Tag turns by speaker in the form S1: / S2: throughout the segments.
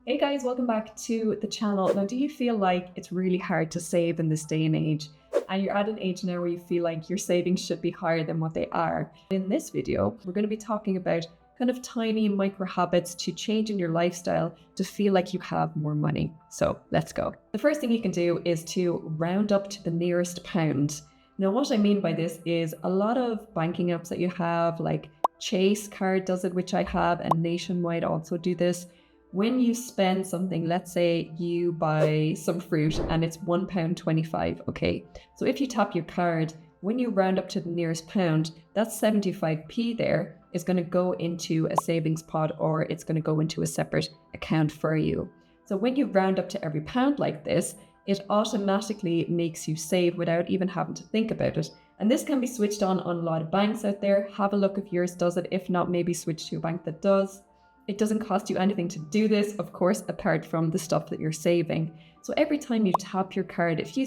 S1: Hey guys, welcome back to the channel. Now, do you feel like it's really hard to save in this day and age? And you're at an age now where you feel like your savings should be higher than what they are. In this video, we're going to be talking about kind of tiny micro habits to change in your lifestyle to feel like you have more money. So let's go. The first thing you can do is to round up to the nearest pound. Now, what I mean by this is a lot of banking apps that you have, like Chase card does it, which I have, and Nationwide also do this. When you spend something, let's say you buy some fruit and it's £1.25, okay? So if you tap your card, when you round up to the nearest pound, that 75p there is going to go into a savings pot, or it's going to go into a separate account for you. So when you round up to every pound like this, it automatically makes you save without even having to think about it. And this can be switched on a lot of banks out there. Have a look if yours does it. If not, maybe switch to a bank that does. It doesn't cost you anything to do this, of course, apart from the stuff that you're saving. So every time you tap your card, if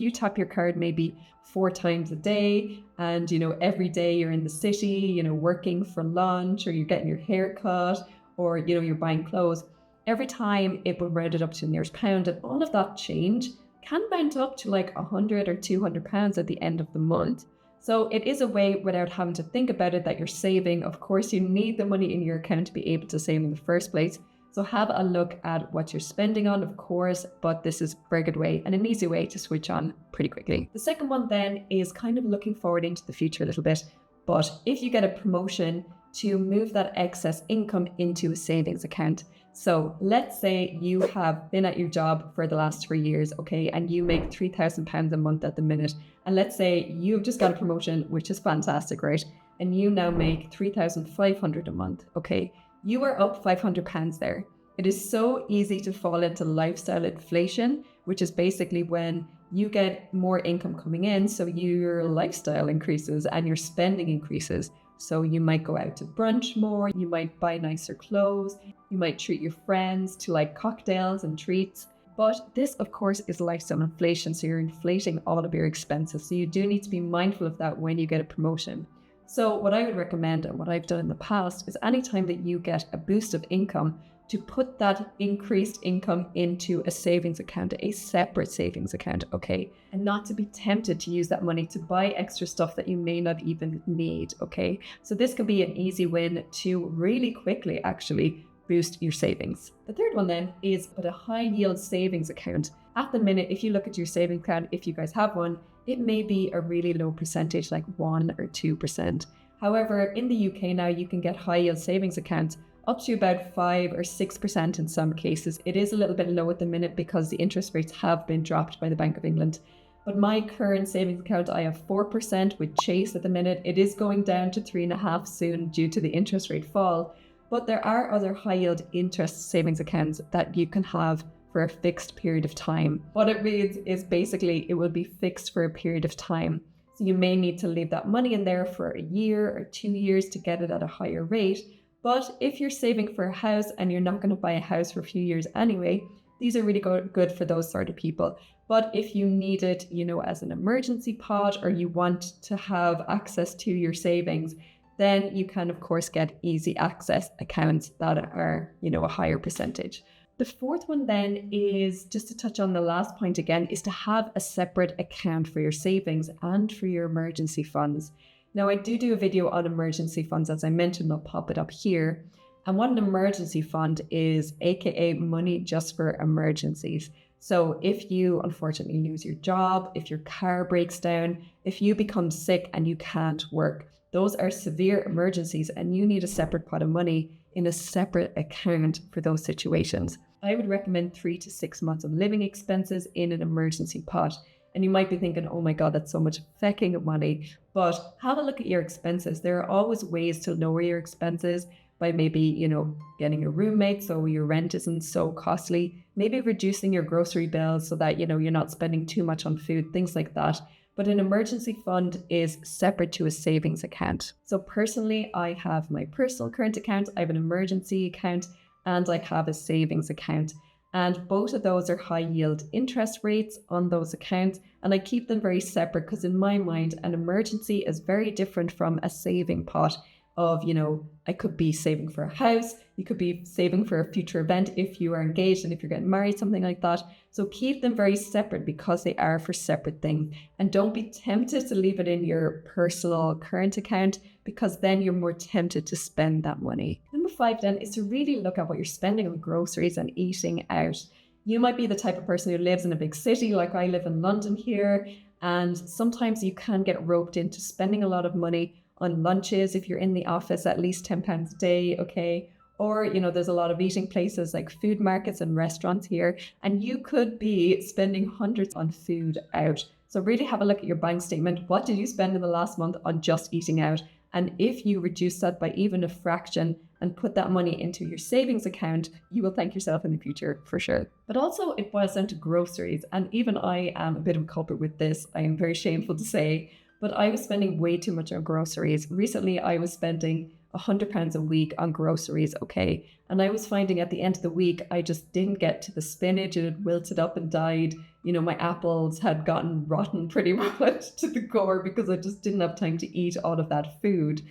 S1: you tap your card maybe 4 times a day, and every day you're in the city, working for lunch, or you're getting your hair cut, or you're buying clothes, every time it will round it up to the nearest pound, and all of that change can mount up to like £100 or £200 at the end of the month. So it is a way, without having to think about it, that you're saving. Of course, you need the money in your account to be able to save in the first place. So have a look at what you're spending on, of course, but this is a very good way and an easy way to switch on pretty quickly. The second one then is kind of looking forward into the future a little bit. But if you get a promotion, to move that excess income into a savings account. So let's say you have been at your job for the last 3 years, okay, and you make £3,000 a month at the minute. And let's say you've just got a promotion, which is fantastic, right? And you now make £3,500 a month, okay? You are up £500 there. It is so easy to fall into lifestyle inflation, which is basically when you get more income coming in, so your lifestyle increases and your spending increases. So you might go out to brunch more, you might buy nicer clothes, you might treat your friends to like cocktails and treats. But this, of course, is lifestyle inflation. So you're inflating all of your expenses. So you do need to be mindful of that when you get a promotion. So what I would recommend, and what I've done in the past, is anytime that you get a boost of income, to put that increased income into a savings account, a separate savings account, okay? And not to be tempted to use that money to buy extra stuff that you may not even need, okay? So this can be an easy win to really quickly actually boost your savings. The third one then is put a high yield savings account. At the minute, if you look at your savings account, if you guys have one, it may be a really low percentage, like 1 or 2%. However, in the UK now, you can get high yield savings accounts up to about 5 or 6% in some cases. It is a little bit low at the minute because the interest rates have been dropped by the Bank of England. But my current savings account, I have 4% with Chase at the minute. It is going down to 3.5% soon due to the interest rate fall. But there are other high yield interest savings accounts that you can have for a fixed period of time. What it means is basically it will be fixed for a period of time. So you may need to leave that money in there for a year or 2 years to get it at a higher rate. But if you're saving for a house and you're not going to buy a house for a few years anyway, these are really good for those sort of people. But if you need it, as an emergency pot, or you want to have access to your savings, then you can, of course, get easy access accounts that are, a higher percentage. The fourth one then is, just to touch on the last point again, is to have a separate account for your savings and for your emergency funds. Now, I do a video on emergency funds, as I mentioned. I'll pop it up here. And what an emergency fund is, aka money just for emergencies. So if you unfortunately lose your job, if your car breaks down, if you become sick and you can't work, those are severe emergencies and you need a separate pot of money in a separate account for those situations. I would recommend 3 to 6 months of living expenses in an emergency pot. And you might be thinking, oh my God, that's so much fecking money. But have a look at your expenses. There are always ways to lower your expenses by maybe, getting a roommate so your rent isn't so costly. Maybe reducing your grocery bills so that, you're not spending too much on food, things like that. But an emergency fund is separate to a savings account. So personally, I have my personal current account, I have an emergency account, and I have a savings account. And both of those are high yield interest rates on those accounts. And I keep them very separate because in my mind, an emergency is very different from a saving pot. of, I could be saving for a house, you could be saving for a future event if you are engaged and if you're getting married, something like that. So keep them very separate because they are for separate things. And don't be tempted to leave it in your personal current account because then you're more tempted to spend that money. Number 5 then is to really look at what you're spending on groceries and eating out. You might be the type of person who lives in a big city, like I live in London here, and sometimes you can get roped into spending a lot of money on lunches if you're in the office, at least £10 a day, okay? Or, there's a lot of eating places like food markets and restaurants here, and you could be spending hundreds on food out. So really have a look at your bank statement. What did you spend in the last month on just eating out? And if you reduce that by even a fraction and put that money into your savings account, you will thank yourself in the future for sure. But also it boils down to groceries. And even I am a bit of a culprit with this. I am very shameful to say, but I was spending way too much on groceries. Recently, I was spending £100 a week on groceries, okay? And I was finding at the end of the week, I just didn't get to the spinach. It had wilted up and died. My apples had gotten rotten pretty much to the core because I just didn't have time to eat all of that food.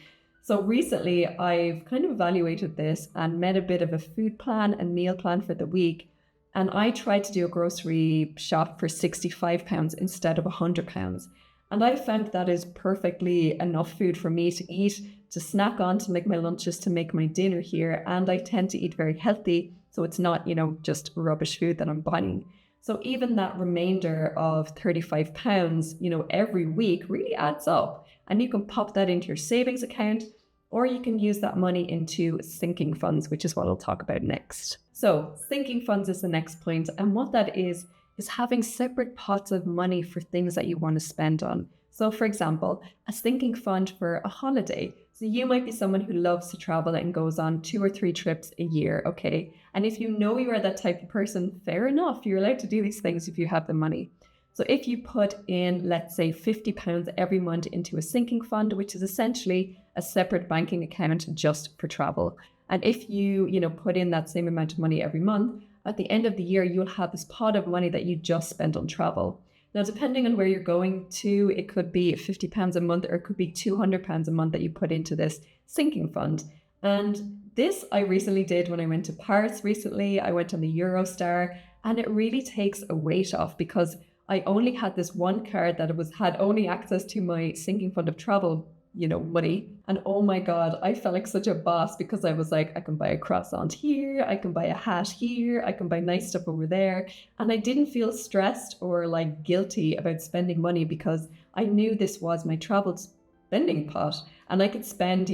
S1: So recently, I've kind of evaluated this and made a bit of a food plan and meal plan for the week. And I tried to do a grocery shop for £65 instead of £100. And I found that is perfectly enough food for me to eat, to snack on, to make my lunches, to make my dinner here. And I tend to eat very healthy. So it's not, just rubbish food that I'm buying. So even that remainder of £35, every week really adds up. And you can pop that into your savings account, or you can use that money into sinking funds, which is what I'll talk about next. So sinking funds is the next point. And what that is having separate pots of money for things that you want to spend on. So for example, a sinking fund for a holiday. So you might be someone who loves to travel and goes on 2 or 3 trips a year, okay? And if you know you are that type of person, fair enough, you're allowed to do these things if you have the money. So if you put in, let's say, £50 every month into a sinking fund, which is essentially a separate banking account just for travel. And if you, put in that same amount of money every month, at the end of the year, you'll have this pot of money that you just spent on travel. Now, depending on where you're going to, it could be £50 a month or it could be £200 a month that you put into this sinking fund. And this I recently did when I went to Paris recently. I went on the Eurostar, and it really takes a weight off because I only had this one card that had only access to my sinking fund of travel money. And oh my God, I felt like such a boss because I was like, I can buy a croissant here, I can buy a hat here, I can buy nice stuff over there. And I didn't feel stressed or like guilty about spending money because I knew this was my travel spending pot and I could spend,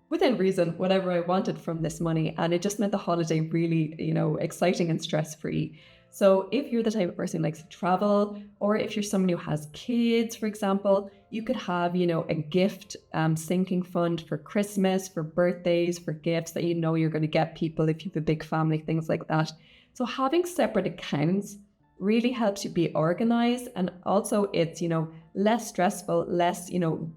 S1: within reason, whatever I wanted from this money. And it just made the holiday really, exciting and stress-free. So if you're the type of person who likes to travel, or if you're someone who has kids, for example, you could have, a gift sinking fund for Christmas, for birthdays, for gifts that you're going to get people if you have a big family, things like that. So having separate accounts really helps you be organized. And also it's, less stressful, less,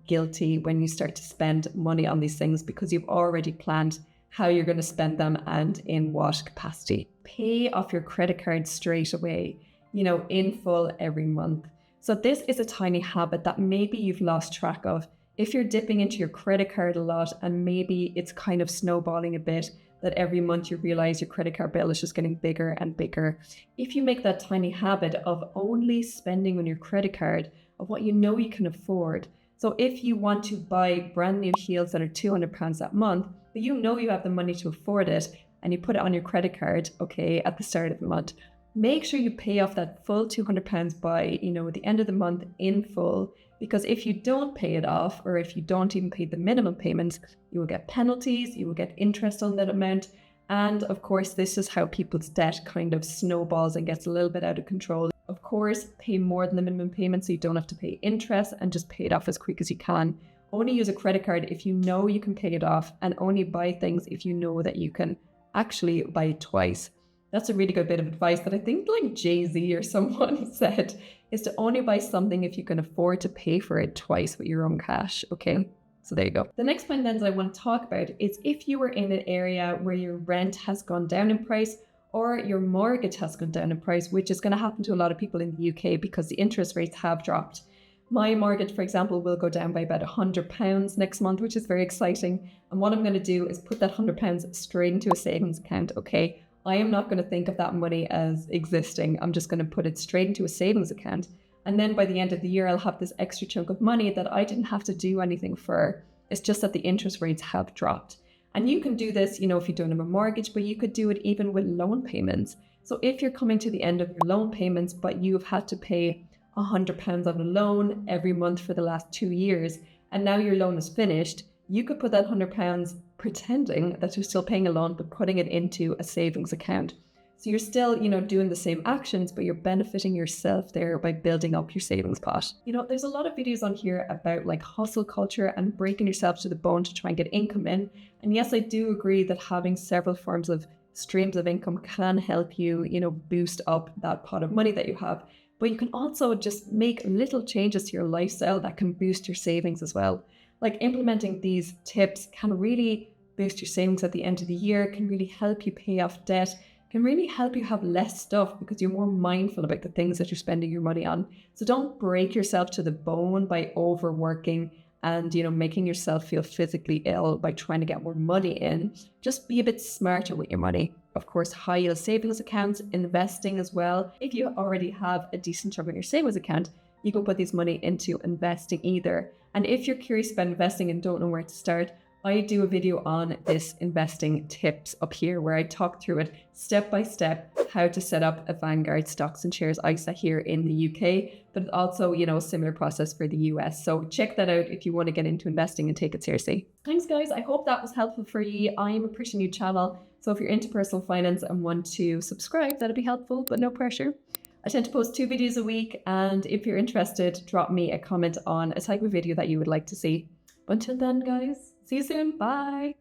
S1: guilty when you start to spend money on these things because you've already planned how you're going to spend them and in what capacity. Pay off your credit card straight away, in full every month. So this is a tiny habit that maybe you've lost track of. If you're dipping into your credit card a lot and maybe it's kind of snowballing a bit, that every month you realize your credit card bill is just getting bigger and bigger. If you make that tiny habit of only spending on your credit card of what you can afford. So if you want to buy brand new heels that are £200 that month, but you have the money to afford it and you put it on your credit card, okay, at the start of the month, make sure you pay off that full £200 by, at the end of the month in full, because if you don't pay it off, or if you don't even pay the minimum payments, you will get penalties, you will get interest on that amount. And of course, this is how people's debt kind of snowballs and gets a little bit out of control. Of course, pay more than the minimum payment so you don't have to pay interest and just pay it off as quick as you can. Only use a credit card if you know you can pay it off, and only buy things if you know that you can actually buy it twice. That's a really good bit of advice that I think like Jay-Z or someone said, is to only buy something if you can afford to pay for it twice with your own cash. Okay, so there you go. The next point then that I want to talk about is if you were in an area where your rent has gone down in price or your mortgage has gone down in price, which is going to happen to a lot of people in the UK because the interest rates have dropped. My mortgage, for example, will go down by about £100 next month, which is very exciting. And what I'm going to do is put that £100 straight into a savings account. Okay. I am not going to think of that money as existing. I'm just going to put it straight into a savings account. And then by the end of the year, I'll have this extra chunk of money that I didn't have to do anything for. It's just that the interest rates have dropped. And you can do this, if you don't have a mortgage, but you could do it even with loan payments. So if you're coming to the end of your loan payments, but you've had to pay £100 on a loan every month for the last 2 years, and now your loan is finished, you could put that £100 pretending that you're still paying a loan, but putting it into a savings account. So you're still, doing the same actions, but you're benefiting yourself there by building up your savings pot. There's a lot of videos on here about like hustle culture and breaking yourself to the bone to try and get income in. And yes, I do agree that having several forms of streams of income can help you, boost up that pot of money that you have. But you can also just make little changes to your lifestyle that can boost your savings as well. Like implementing these tips can really boost your savings at the end of the year, can really help you pay off debt, can really help you have less stuff because you're more mindful about the things that you're spending your money on. So don't break yourself to the bone by overworking and, making yourself feel physically ill by trying to get more money in. Just be a bit smarter with your money. Of course, high yield savings accounts, investing as well. If you already have a decent chunk in your savings account, you can put this money into investing either. And if you're curious about investing and don't know where to start, I do a video on this investing tips up here where I talk through it step by step, how to set up a Vanguard stocks and shares ISA here in the UK, but it's also, a similar process for the US. So check that out if you want to get into investing and take it seriously. Thanks guys. I hope that was helpful for you. I'm a pretty new channel. So if you're into personal finance and want to subscribe, that'd be helpful, but no pressure. I tend to post 2 videos a week. And if you're interested, drop me a comment on a type of video that you would like to see. Until then, guys, see you soon. Bye.